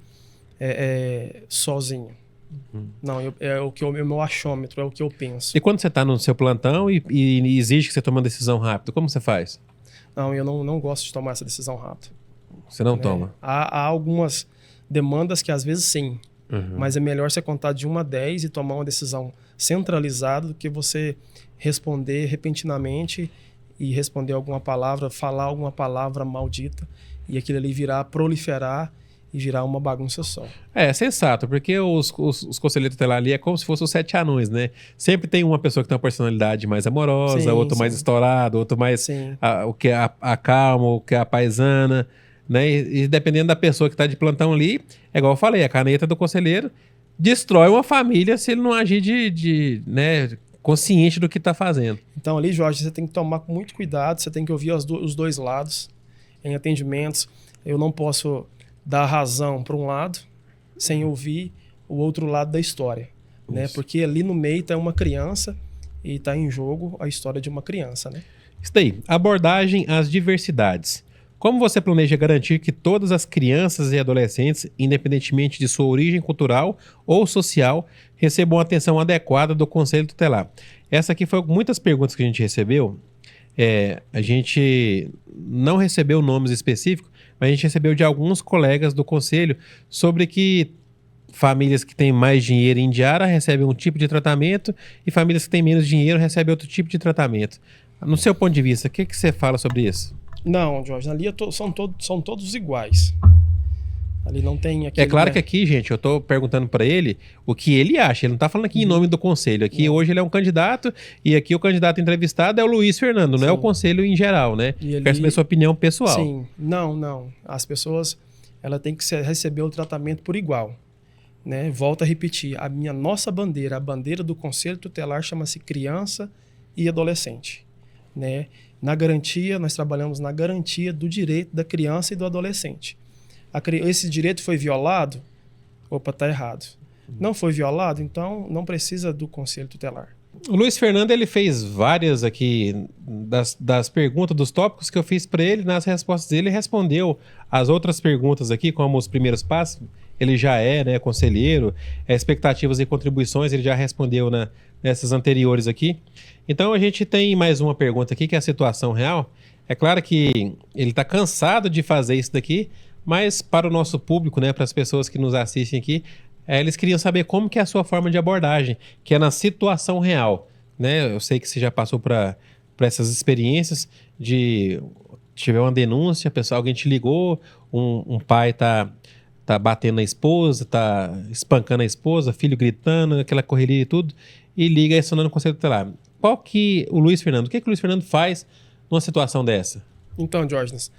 sozinho. Não, é o meu achômetro, é o que eu penso. E quando você está no seu plantão e exige que você tome uma decisão rápida, como você faz? Não, eu não gosto de tomar essa decisão rápida. Você não toma? Há algumas demandas que às vezes sim, Mas é melhor você contar de 1 a 10 e tomar uma decisão centralizada do que você responder repentinamente e responder alguma palavra, falar alguma palavra maldita e aquilo ali virar, proliferar e virar uma bagunça só. É sensato, porque os conselheiros tutelares ali é como se fossem os 7 anões, né? Sempre tem uma pessoa que tem uma personalidade mais amorosa, Sim, outro sim. mais estourado, outro mais Sim. o que é a calma, o que é a paisana, né? E dependendo da pessoa que está de plantão ali, é igual eu falei, a caneta do conselheiro destrói uma família se ele não agir né, consciente do que está fazendo. Então ali, Jorge, você tem que tomar muito cuidado, você tem que ouvir os dois lados em atendimentos. Eu não posso dar razão para um lado sem ouvir o outro lado da história, né? Porque ali no meio está uma criança e está em jogo a história de uma criança, né? Isso daí, abordagem às diversidades. Como você planeja garantir que todas as crianças e adolescentes, independentemente de sua origem cultural ou social, recebam a atenção adequada do Conselho Tutelar? Essa aqui foi muitas perguntas que a gente recebeu. A gente não recebeu nomes específicos, mas a gente recebeu de alguns colegas do Conselho sobre que famílias que têm mais dinheiro em Indiara recebem um tipo de tratamento e famílias que têm menos dinheiro recebem outro tipo de tratamento. No seu ponto de vista, o que você fala sobre isso? Não, Jorge, ali são todos iguais. Ali não tem aquele... É claro que aqui, gente, eu tô perguntando para ele o que ele acha. Ele não tá falando aqui em nome do conselho. Aqui hoje ele é um candidato e aqui o candidato entrevistado é o Luiz Fernando, não é o conselho em geral, né? Quero saber sua opinião pessoal. Sim, não. As pessoas, ela tem que receber o tratamento por igual, né? Volto a repetir, nossa bandeira, a bandeira do Conselho Tutelar chama-se criança e adolescente, né? Na garantia, nós trabalhamos na garantia do direito da criança e do adolescente. Esse direito foi violado? Opa, tá errado. Não foi violado, então não precisa do Conselho Tutelar. O Luiz Fernando, ele fez várias aqui das perguntas, dos tópicos que eu fiz para ele, nas respostas dele, ele respondeu as outras perguntas aqui, como os primeiros passos. Ele já é, né, conselheiro, expectativas e contribuições, ele já respondeu nessas anteriores aqui. Então a gente tem mais uma pergunta aqui, que é a situação real. É claro que ele está cansado de fazer isso daqui, mas para o nosso público, né, para as pessoas que nos assistem aqui, eles queriam saber como que é a sua forma de abordagem, que é na situação real, né? Eu sei que você já passou por essas experiências de tiver uma denúncia, alguém te ligou, um pai tá batendo na esposa, tá espancando a esposa, filho gritando, aquela correria e tudo, e liga acionando o Conselho Tutelar. O que o Luiz Fernando faz numa situação dessa? Então, Diógenes,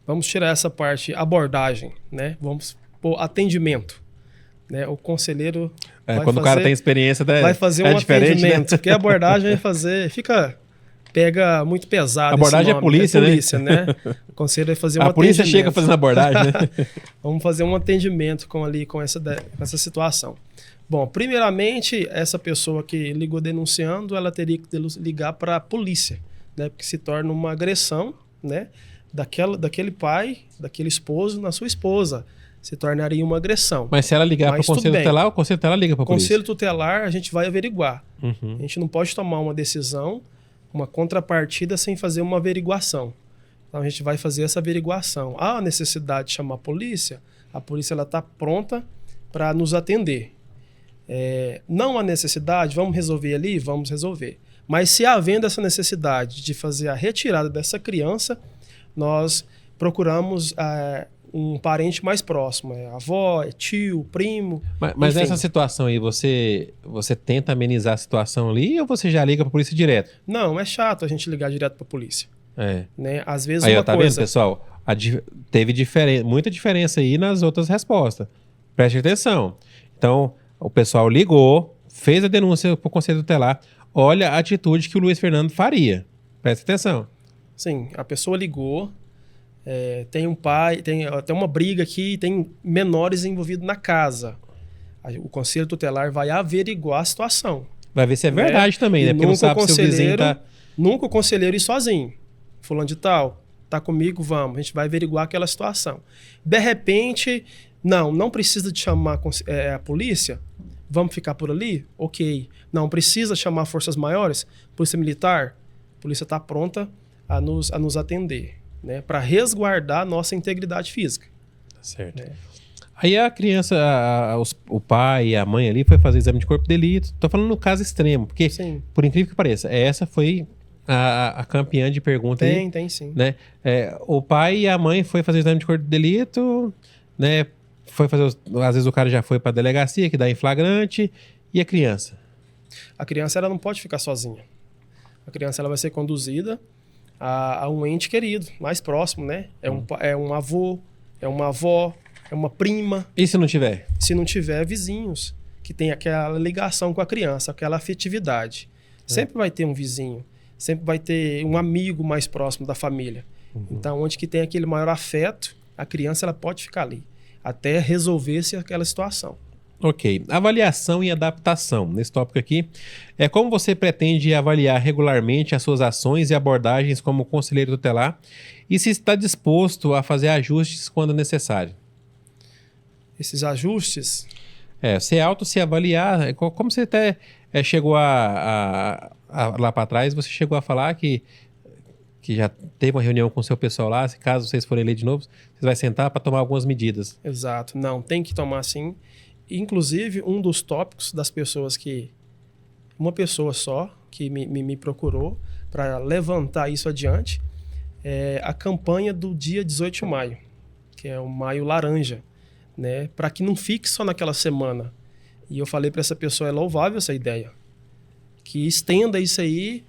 vamos tirar essa parte, abordagem, né? Vamos pôr atendimento, né? O conselheiro quando o cara tem experiência, vai fazer um atendimento, né? Porque a abordagem pega muito pesado. A abordagem é polícia, né? O conselho vai fazer um atendimento. A polícia chega fazendo abordagem, né? Vamos fazer um atendimento com essa situação. Bom, primeiramente, essa pessoa que ligou denunciando, ela teria que ligar para a polícia, né? Porque se torna uma agressão, né? Daquele pai, daquele esposo na sua esposa. Se tornaria uma agressão. Mas se ela ligar para o Conselho Tutelar, o Conselho Tutelar liga para a polícia. Conselho Tutelar, a gente vai averiguar. Uhum. A gente não pode tomar uma decisão, uma contrapartida sem fazer uma averiguação. Então a gente vai fazer essa averiguação. Há a necessidade de chamar a polícia ela está pronta para nos atender. Não há necessidade, vamos resolver ali? Vamos resolver. Mas se havendo essa necessidade de fazer a retirada dessa criança, nós procuramos um parente mais próximo, avó, tio, primo. Mas nessa situação aí, você tenta amenizar a situação ali ou você já liga para a polícia direto? Não, é chato a gente ligar direto para a polícia. Né? Às vezes aí, tá vendo, pessoal? Teve muita diferença aí nas outras respostas. Preste atenção. Então, o pessoal ligou, fez a denúncia para o Conselho Tutelar. Olha a atitude que o Luiz Fernando faria. Preste atenção. Sim, a pessoa ligou. Tem um pai, tem até uma briga aqui, tem menores envolvidos na casa. O Conselho Tutelar vai averiguar a situação. Vai ver se é verdade também, né? Porque não sabe se o vizinho tá... Nunca o conselheiro ir sozinho. Fulano de tal, tá comigo, vamos. A gente vai averiguar aquela situação. De repente, não precisa de chamar a polícia? Vamos ficar por ali? Ok. Não precisa chamar forças maiores? Polícia Militar? A polícia está pronta a nos atender. Né, para resguardar a nossa integridade física. Certo. Aí a criança, o pai e a mãe ali foi fazer exame de corpo de delito. Tô falando no caso extremo, porque, Sim. por incrível que pareça, essa foi a campeã de pergunta aí. Tem sim. Né? O pai e a mãe foi fazer exame de corpo de delito, né? Foi fazer, às vezes o cara já foi pra delegacia, que dá em flagrante, e a criança? A criança ela não pode ficar sozinha. A criança ela vai ser conduzida a um ente querido, mais próximo, né? É um avô, é uma avó, é uma prima. E se não tiver? Se não tiver, vizinhos, que tem aquela ligação com a criança, aquela afetividade. Sempre vai ter um vizinho, sempre vai ter um amigo mais próximo da família. Então, onde que tem aquele maior afeto, a criança ela pode ficar ali, até resolver-se aquela situação. Ok. Avaliação e adaptação. Nesse tópico aqui, como você pretende avaliar regularmente as suas ações e abordagens como conselheiro tutelar e se está disposto a fazer ajustes quando necessário? Esses ajustes... Você se avaliar, como você até chegou lá para trás, você chegou a falar que já teve uma reunião com o seu pessoal lá, se caso vocês forem ler de novo, vocês vão sentar para tomar algumas medidas. Exato. Não, tem que tomar sim. Inclusive, um dos tópicos das pessoas uma pessoa só que me procurou para levantar isso adiante é a campanha do dia 18 de maio, que é o Maio Laranja, né? Para que não fique só naquela semana. E eu falei para essa pessoa, é louvável essa ideia, que estenda isso aí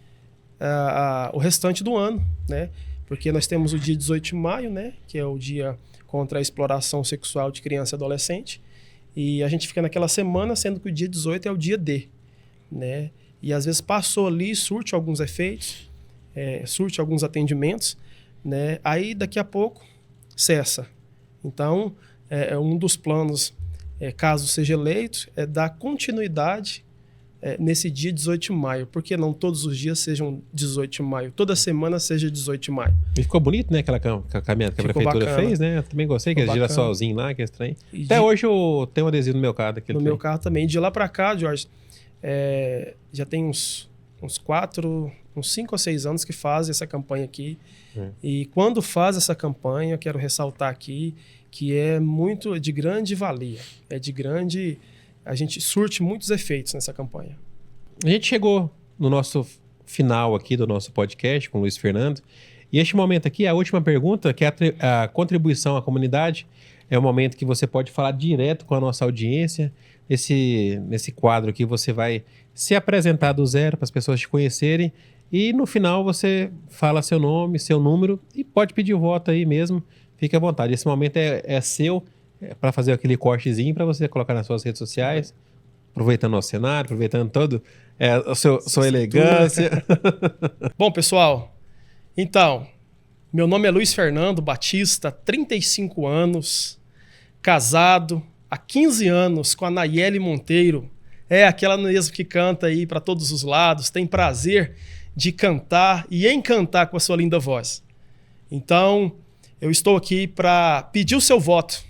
o restante do ano, né? Porque nós temos o dia 18 de maio, né? Que é o dia contra a exploração sexual de criança e adolescente. E a gente fica naquela semana, sendo que o dia 18 é o dia D, né? E às vezes passou ali, surte alguns efeitos, surte alguns atendimentos, né? Aí daqui a pouco cessa. Então, um dos planos, caso seja eleito, é dar continuidade nesse dia 18 de maio. Porque não todos os dias sejam 18 de maio, toda semana seja 18 de maio. E ficou bonito, né, aquela caminhada que a prefeitura bacana. Fez, né? Eu também gostei, Ficou que é girassolzinho lá, que é estranho. E hoje eu tenho um adesivo no meu carro daquele No meu carro também. De lá para cá, Jorge, já tem uns 5 ou 6 anos que faz essa campanha aqui. E quando faz essa campanha, eu quero ressaltar aqui que é muito de grande valia. A gente surte muitos efeitos nessa campanha. A gente chegou no nosso final aqui do nosso podcast com o Luiz Fernando. E este momento aqui, a última pergunta, que é a contribuição à comunidade, é o momento que você pode falar direto com a nossa audiência. Nesse quadro aqui você vai se apresentar do zero para as pessoas te conhecerem. E no final você fala seu nome, seu número e pode pedir o voto aí mesmo. Fique à vontade. Esse momento é seu, para fazer aquele cortezinho para você colocar nas suas redes sociais. Aproveitando o nosso cenário, aproveitando todo a sua elegância. Bom, pessoal, então, meu nome é Luiz Fernando Batista, 35 anos, casado há 15 anos com a Nayeli Monteiro. É aquela mesmo que canta aí para todos os lados, tem prazer de cantar e encantar com a sua linda voz. Então, eu estou aqui para pedir o seu voto.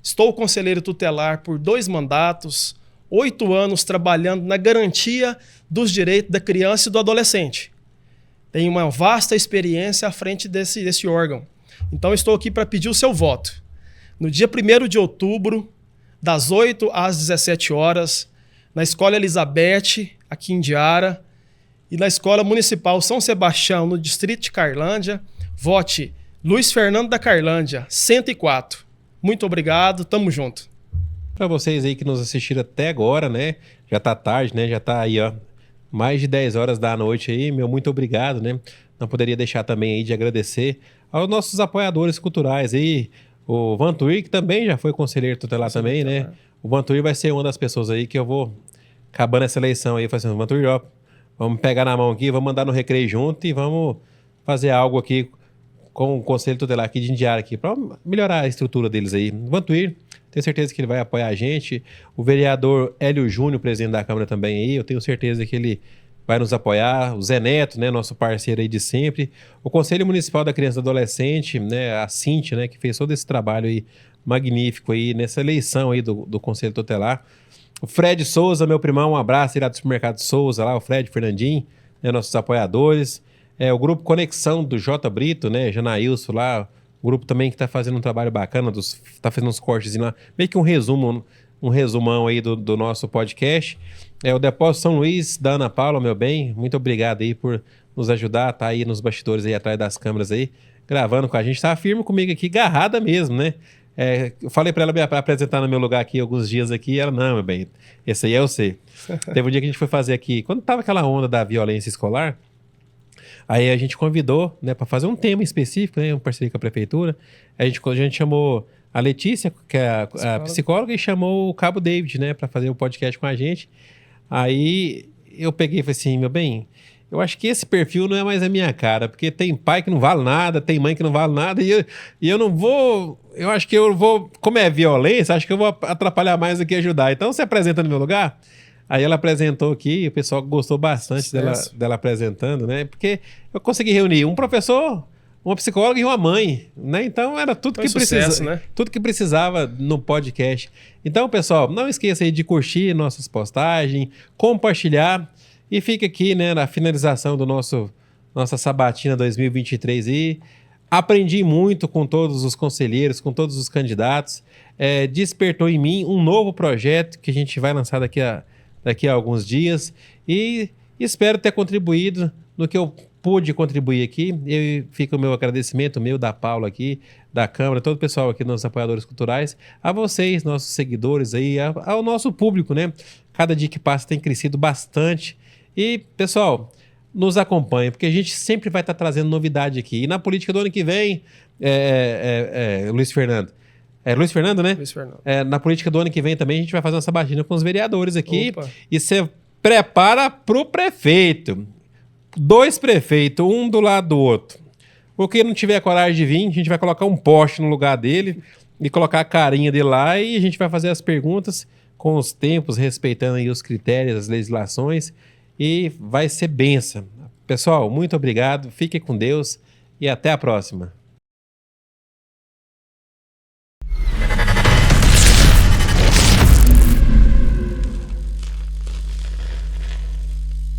Estou conselheiro tutelar por 2 mandatos, 8 anos trabalhando na garantia dos direitos da criança e do adolescente. Tenho uma vasta experiência à frente desse órgão. Então, estou aqui para pedir o seu voto. No dia 1º de outubro, das 8 às 17 horas, na Escola Elizabeth, aqui em Indiara, e na Escola Municipal São Sebastião, no Distrito de Carlândia, vote Luiz Fernando da Carlândia, 104. Muito obrigado, tamo junto. Para vocês aí que nos assistiram até agora, né? Já tá tarde, né? Já tá aí, ó, mais de 10 horas da noite aí. Meu muito obrigado, né? Não poderia deixar também aí de agradecer aos nossos apoiadores culturais aí. O Vantuir, que também já foi conselheiro tutelar também, né? O Vantuir vai ser uma das pessoas aí que eu vou, acabando essa eleição aí, fazendo Vantuir, ó, vamos pegar na mão aqui, vamos andar no recreio junto e vamos fazer algo aqui com o Conselho Tutelar aqui de Indiara aqui, para melhorar a estrutura deles aí. Vantuir, tenho certeza que ele vai apoiar a gente. O vereador Hélio Júnior, presidente da Câmara também aí, eu tenho certeza que ele vai nos apoiar. O Zé Neto, né, nosso parceiro aí de sempre. O Conselho Municipal da Criança e Adolescente, né, a Cintia, né, que fez todo esse trabalho aí magnífico aí nessa eleição aí do Conselho Tutelar. O Fred Souza, meu primão, um abraço, irá do Supermercado Souza lá, o Fred, Fernandinho, né, nossos apoiadores. O Grupo Conexão do J. Brito, né, Janaílson lá, grupo também que está fazendo um trabalho bacana, tá fazendo uns cortes lá, meio que um resumão aí do nosso podcast. O Depósito São Luís, da Ana Paula, meu bem, muito obrigado aí por nos ajudar, tá aí nos bastidores aí atrás das câmeras aí, gravando com a gente, tá firme comigo aqui, garrada mesmo, né? Eu falei para ela me apresentar no meu lugar aqui alguns dias aqui, ela, não, meu bem, esse aí é você. Teve um dia que a gente foi fazer aqui, quando tava aquela onda da violência escolar, aí a gente convidou, né, para fazer um tema específico, né, uma parceria com a prefeitura, a gente chamou a Letícia, que é a psicóloga, e chamou o Cabo David, né, para fazer um podcast com a gente. Aí eu peguei e falei assim, meu bem, eu acho que esse perfil não é mais a minha cara, porque tem pai que não vale nada, tem mãe que não vale nada, e eu não vou... Eu acho que eu vou... Como é violência, acho que eu vou atrapalhar mais do que ajudar. Então, você apresenta no meu lugar? Aí ela apresentou aqui, o pessoal gostou bastante dela apresentando, né? Porque eu consegui reunir um professor, uma psicóloga e uma mãe, né? Então, era tudo tudo que precisava no podcast. Então, pessoal, não esqueça aí de curtir nossas postagens, compartilhar... E fica aqui, né, na finalização do nossa Sabatina 2023 e aprendi muito com todos os conselheiros, com todos os candidatos. Despertou em mim um novo projeto que a gente vai lançar daqui a alguns dias e espero ter contribuído no que eu pude contribuir aqui. E fica o meu agradecimento, da Paula aqui, da Câmara, todo o pessoal aqui, nossos apoiadores culturais, a vocês, nossos seguidores aí, ao nosso público, né? Cada dia que passa tem crescido bastante. E, pessoal, nos acompanhe, porque a gente sempre vai estar trazendo novidade aqui. E na política do ano que vem, Luiz Fernando. Luiz Fernando, né? Luiz Fernando. Na política do ano que vem também a gente vai fazer uma sabatina com os vereadores aqui. Opa. E você prepara pro prefeito. 2 prefeitos, um do lado do outro. O que não tiver coragem de vir, a gente vai colocar um poste no lugar dele e colocar a carinha dele lá e a gente vai fazer as perguntas com os tempos, respeitando aí os critérios, as legislações. E vai ser bênção. Pessoal, muito obrigado. Fiquem com Deus e até a próxima.